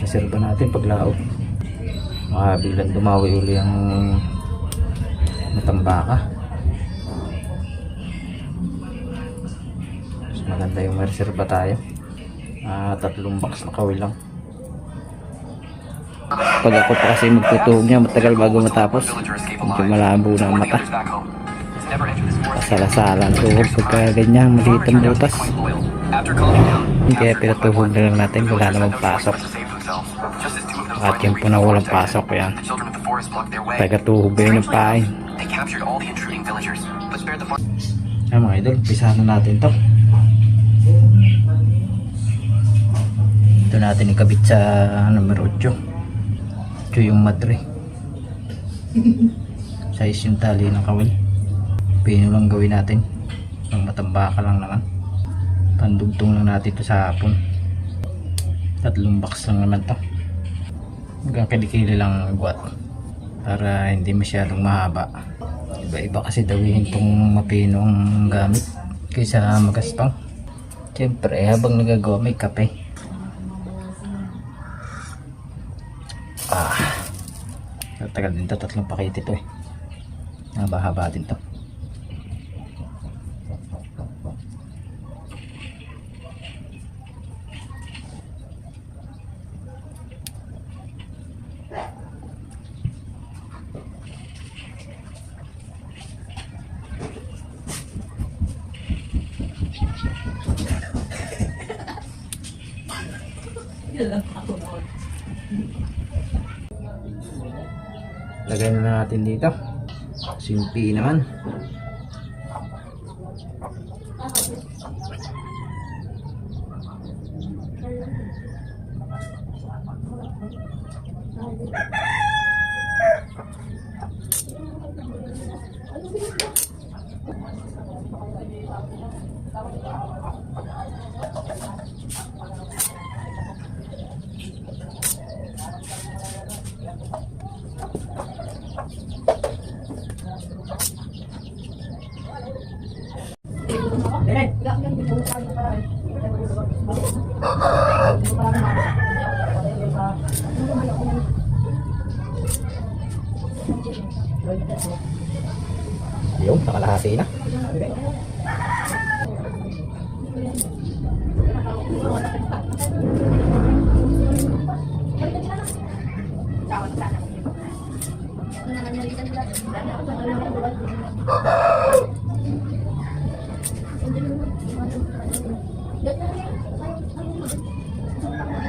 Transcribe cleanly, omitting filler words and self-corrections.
reserva natin paglaot. Bilang dumawi uli ang matambaka. Mas maganda yung reserva tayo. 3 box na kawil lang. Pag ako pa kasi magtutuhog niya, matagal bago matapos. Medyo malabo na ang mata. Pasala-salang tuhog pagka ganyan, maliit ang butas. Kaya pinatuhog na lang natin, wala na magpasok. At yun po na walang pasok, yan. Tagatuhog ba yun ng pain. Mga idol, pisahan na natin to. Ito natin ikabit sa numero 8. Ito yung madre. Size yung tali ng kawil. Pino lang gawin natin. Ang matambaka lang naman. Pandugtong lang natin ito sa hapon. 3 box lang naman to. Hanggang kilikili lang buhat. Para hindi masyadong mahaba. Iba-iba kasi dawihin itong mapinong gamit kaysa magastong. Siyempre habang nagagawa may kape. Tagal din to, 3 pakete to eh. Haba-haba din to. Lagay na natin dito. Simpi naman. Yung nakalahati na.